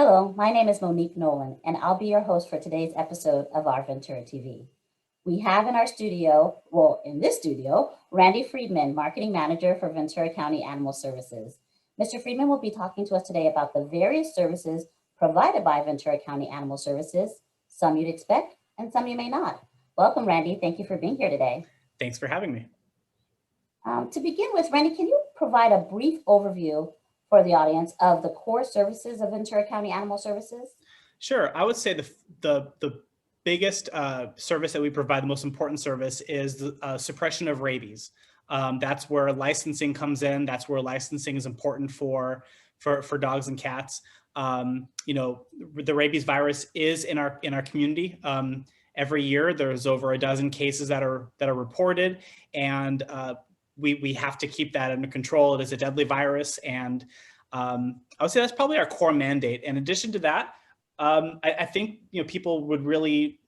Hello, my name is Monique Nowlin, and I'll be your host for today's episode of Our Ventura TV. We have in our studio, in this studio, Randy Friedman, Marketing Manager for Ventura County Animal Services. Mr. Friedman will be talking to us today about the various services provided by Ventura County Animal Services, some you'd expect and some you may not. Welcome, Randy. Thank you for being here today. Thanks for having me. To begin with, Randy, can you provide a brief overview for the audience of the core services of Ventura County Animal Services? Sure. I would say the biggest service that we provide, the most important service, is the suppression of rabies. That's where licensing comes in. That's where licensing is important for dogs and cats. The rabies virus is in our community. Every year, there's over a dozen cases that are reported, and we have to keep that under control. It is a deadly virus, and I would say that's probably our core mandate. In addition to that, I think people would really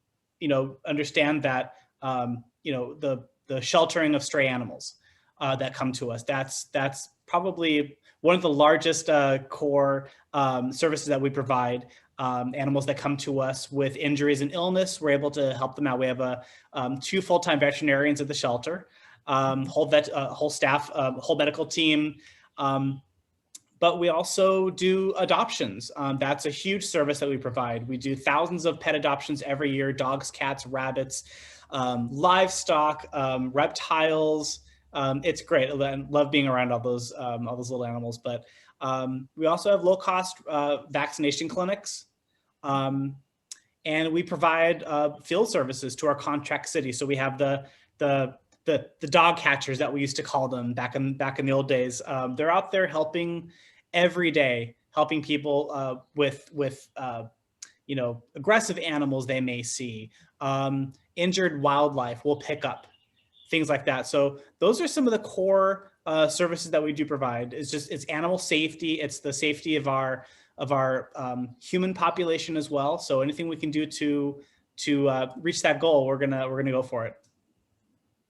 understand that the sheltering of stray animals that come to us. That's probably one of the largest core services that we provide. Animals that come to us with injuries and illness, we're able to help them out. We have 2 full-time veterinarians at the shelter. Whole staff, whole medical team. But we also do adoptions. That's a huge service that we provide. We do thousands of pet adoptions every year: dogs, cats, rabbits, livestock, reptiles. It's great. I love being around all those little animals. But we also have low-cost vaccination clinics. And we provide field services to our contract cities. So we have the dog catchers that we used to call them back in the old days. They're out there helping every day, helping people with aggressive animals they may see, injured wildlife we'll pick up, things like that. So those are some of the core services that we do provide. It's animal safety. It's the safety of our human population as well. So anything we can do to reach that goal, we're gonna go for it.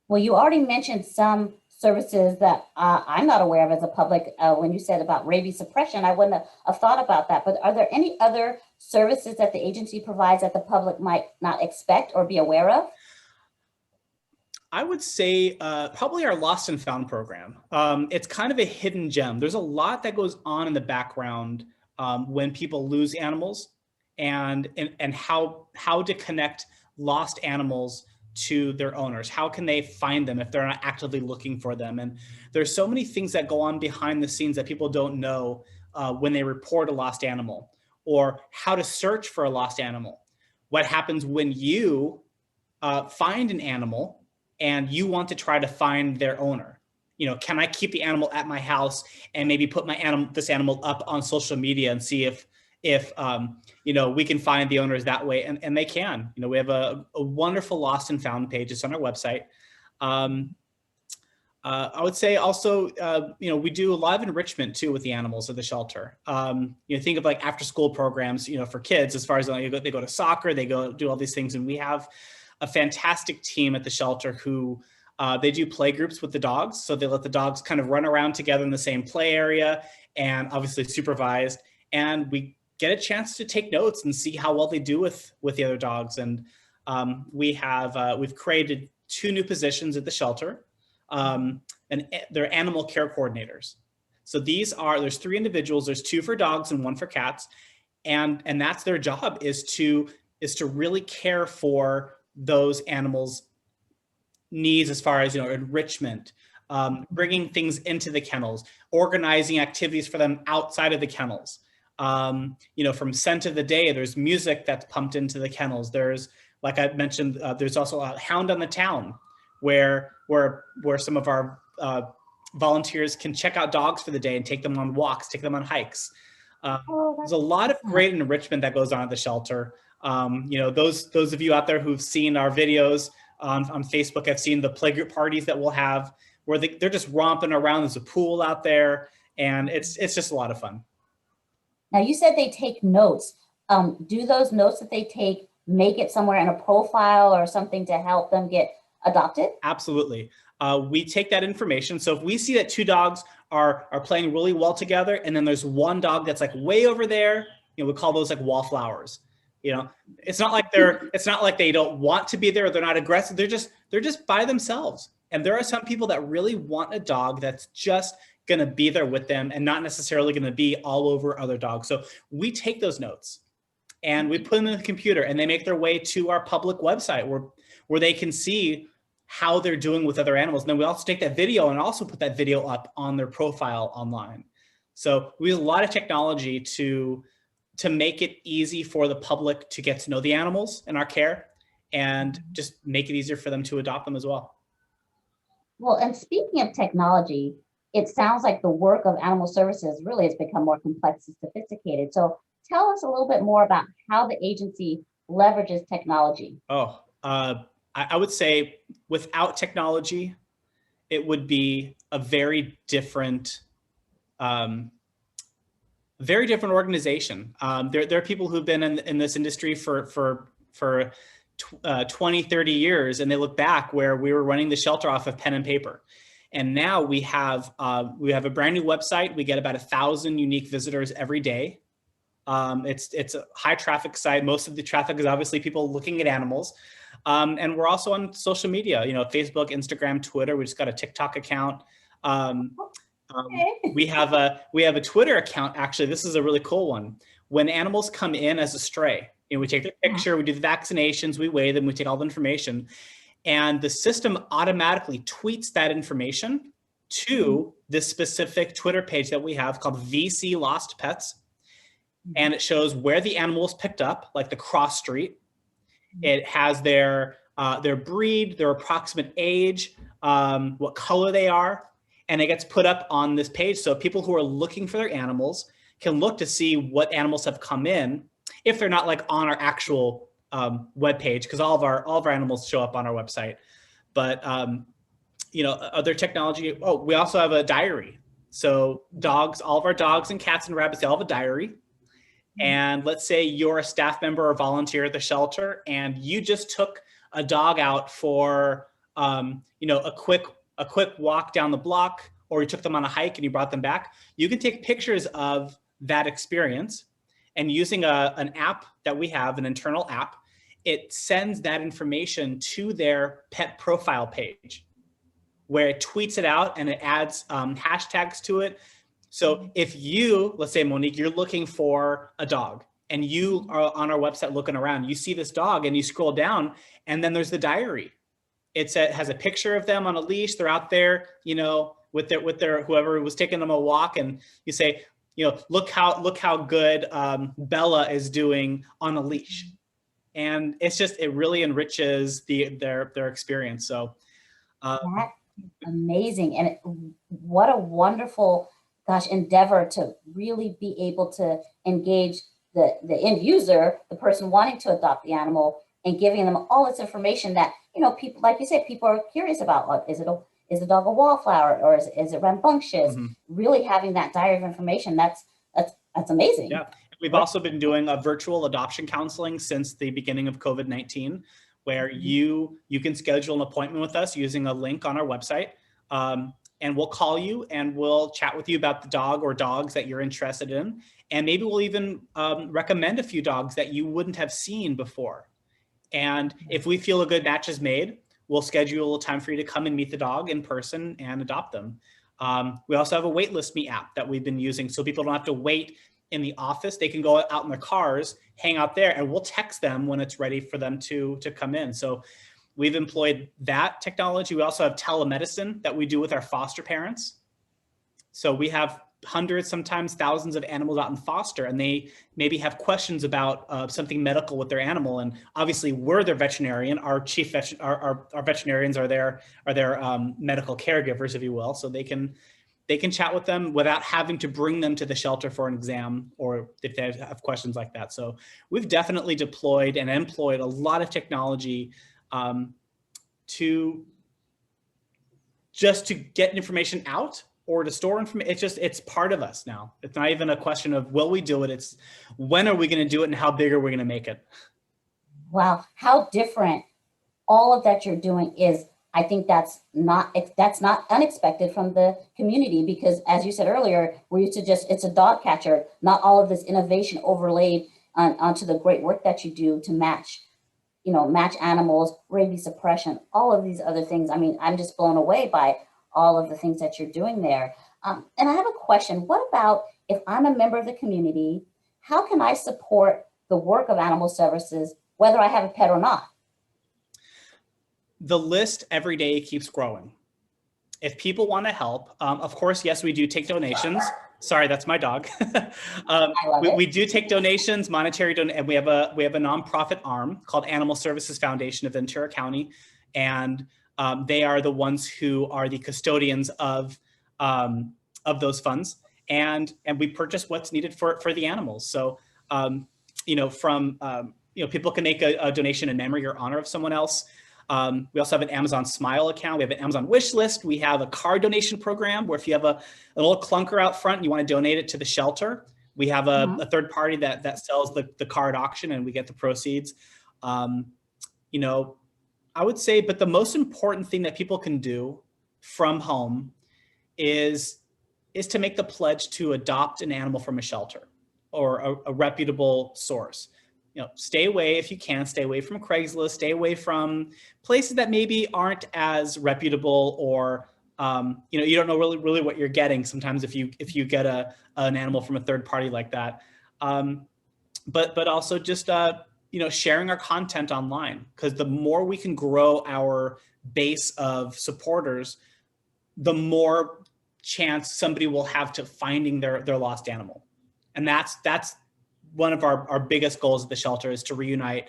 Well, you already mentioned some services that I'm not aware of as a public. When you said about rabies suppression, I wouldn't have thought about that. But are there any other services that the agency provides that the public might not expect or be aware of? I would say probably our Lost and Found program. It's kind of a hidden gem. There's a lot that goes on in the background when people lose animals, and how to connect lost animals to their owners. How can they find them if they're not actively looking for them? And there's so many things that go on behind the scenes that people don't know when they report a lost animal, or how to search for a lost animal. What happens when you find an animal and you want to try to find their owner? Can I keep the animal at my house and maybe put this animal up on social media and see if we can find the owners that way? And they can. We have a wonderful Lost and Found page. It's on our website. I would say also, we do a lot of enrichment too with the animals at the shelter. Think of like after school programs, for kids, as far as they go to soccer, they go do all these things. And we have a fantastic team at the shelter who they do play groups with the dogs. So they let the dogs kind of run around together in the same play area, and obviously supervised. And we get a chance to take notes and see how well they do with the other dogs. And we've created 2 new positions at the shelter, and they're animal care coordinators. So there's 3 individuals. There's 2 for dogs and 1 for cats, and that's their job, is to really care for those animals' needs as far as enrichment, bringing things into the kennels, organizing activities for them outside of the kennels. From scent of the day, there's music that's pumped into the kennels. There's, like I mentioned, there's also a Hound on the Town, where some of our volunteers can check out dogs for the day and take them on walks, take them on hikes. There's a lot of great enrichment that goes on at the shelter. Those of you out there who've seen our videos on Facebook have seen the playgroup parties that we'll have, where they're just romping around. There's a pool out there, and it's just a lot of fun. Now, you said they take notes. Do those notes that they take make it somewhere in a profile or something to help them get adopted? Absolutely. We take that information. So if we see that 2 dogs are playing really well together, and then there's one dog that's like way over there, we call those like wallflowers. It's not like they don't want to be there, or they're not aggressive. They're just by themselves. And there are some people that really want a dog that's just going to be there with them and not necessarily going to be all over other dogs. So we take those notes and we put them in the computer, and they make their way to our public website where they can see how they're doing with other animals. And then we also take that video and also put that video up on their profile online. So we use a lot of technology to make it easy for the public to get to know the animals in our care and just make it easier for them to adopt them as well. Well, and speaking of technology, it sounds like the work of animal services really has become more complex and sophisticated. So tell us a little bit more about how the agency leverages technology. I would say without technology, it would be a very different organization. There are people who've been in this industry for 20, 30 years, and they look back where we were running the shelter off of pen and paper. And now we have a brand new website. We get about 1,000 unique visitors every day. It's a high traffic site. Most of the traffic is obviously people looking at animals. And we're also on social media, Facebook, Instagram, Twitter. We just got a TikTok account. We have a Twitter account. Actually, this is a really cool one. When animals come in as a stray, we take their picture, we do the vaccinations, we weigh them, we take all the information, and the system automatically tweets that information to this specific Twitter page that we have called VC Lost Pets. And it shows where the animal was picked up, like the cross street. It has their breed, their approximate age, what color they are, and it gets put up on this page. So people who are looking for their animals can look to see what animals have come in, if they're not like on our actual web page, because all of our animals show up on our website. But other technology. Oh, we also have a diary. So all of our dogs and cats and rabbits, they all have a diary. And let's say you're a staff member or volunteer at the shelter, and you just took a dog out for a quick walk down the block, or you took them on a hike and you brought them back. You can take pictures of that experience, and using an app that we have, an internal app, it sends that information to their pet profile page, where it tweets it out and it adds hashtags to it. So if you, let's say, Monique, you're looking for a dog and you are on our website looking around, you see this dog and you scroll down, and then there's the diary. It has a picture of them on a leash. They're out there, with their whoever was taking them a walk, and you say, look how good Bella is doing on a leash. And it really enriches their experience. So that's amazing. And what a wonderful endeavor to really be able to engage the end user, the person wanting to adopt the animal, and giving them all this information that, people, like you said, people are curious about. Is the dog a wallflower, or is it rambunctious? Mm-hmm. Really having that diary of information, that's amazing. Yeah. We've also been doing a virtual adoption counseling since the beginning of COVID-19, where you can schedule an appointment with us using a link on our website. And we'll call you and we'll chat with you about the dog or dogs that you're interested in. And maybe we'll even recommend a few dogs that you wouldn't have seen before. And if we feel a good match is made, we'll schedule a time for you to come and meet the dog in person and adopt them. We also have a waitlist me app that we've been using, so people don't have to wait in the office. They can go out in their cars, hang out there, and we'll text them when it's ready for them to come in. So we've employed that technology. We also have telemedicine that we do with our foster parents. So we have hundreds, sometimes thousands of animals out in foster, and they maybe have questions about something medical with their animal. And obviously we're their veterinarian. Our our veterinarians are their medical caregivers, if you will. So they can chat with them without having to bring them to the shelter for an exam, or if they have questions like that. So we've definitely deployed and employed a lot of technology to get information out or to store information. It's part of us now. It's not even a question of will we do it? It's when are we going to do it and how big are we going to make it? Wow, how different all of that you're doing is I think that's not unexpected from the community, because as you said earlier, we're used to just, it's a dog catcher, not all of this innovation overlaid onto the great work that you do to match, match animals, rabies suppression, all of these other things. I mean, I'm just blown away by all of the things that you're doing there. And I have a question. What about if I'm a member of the community? How can I support the work of animal services, whether I have a pet or not? The list every day keeps growing. If people want to help, of course, yes, we do take donations. Sorry, that's my dog. We do take donations, monetary and we have a nonprofit arm called Animal Services Foundation of Ventura County, and they are the ones who are the custodians of those funds, and we purchase what's needed for the animals. So people can make a donation in memory or honor of someone else. We also have an Amazon Smile account. We have an Amazon wish list. We have a car donation program where if you have a little clunker out front and you want to donate it to the shelter, we have a third party that sells the car at auction, and we get the proceeds. I would say, but the most important thing that people can do from home is to make the pledge to adopt an animal from a shelter or a reputable source. Stay away if you can. Stay away from Craigslist. Stay away from places that maybe aren't as reputable, or you don't know really what you're getting sometimes if you get an animal from a third party like that. But also just sharing our content online, because the more we can grow our base of supporters, the more chance somebody will have to finding their lost animal, and that's one of our biggest goals at the shelter, is to reunite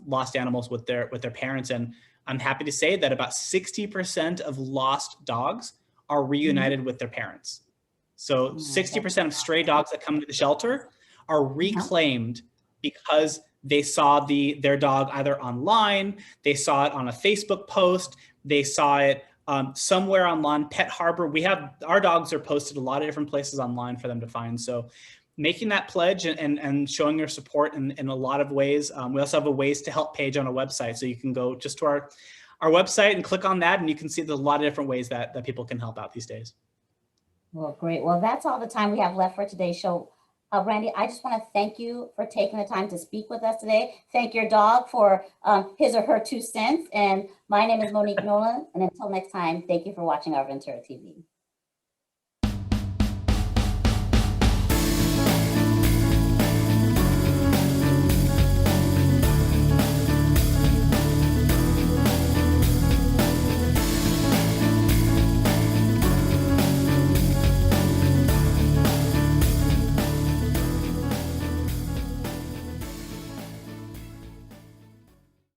lost animals with their parents. And I'm happy to say that about 60% of lost dogs are reunited with their parents. So 60% of stray dogs that come to the shelter are reclaimed because they saw their dog either online, they saw it on a Facebook post, they saw it somewhere online. Pet Harbor, our dogs are posted a lot of different places online for them to find. So making that pledge and showing your support in a lot of ways. We also have a ways to help page on our website. So you can go just to our website and click on that, and you can see there's a lot of different ways that people can help out these days. Well, great. Well, that's all the time we have left for today's show. Randy, I just want to thank you for taking the time to speak with us today. Thank your dog for his or her 2 cents. And my name is Monique Nowlin. And until next time, thank you for watching Our Ventura TV.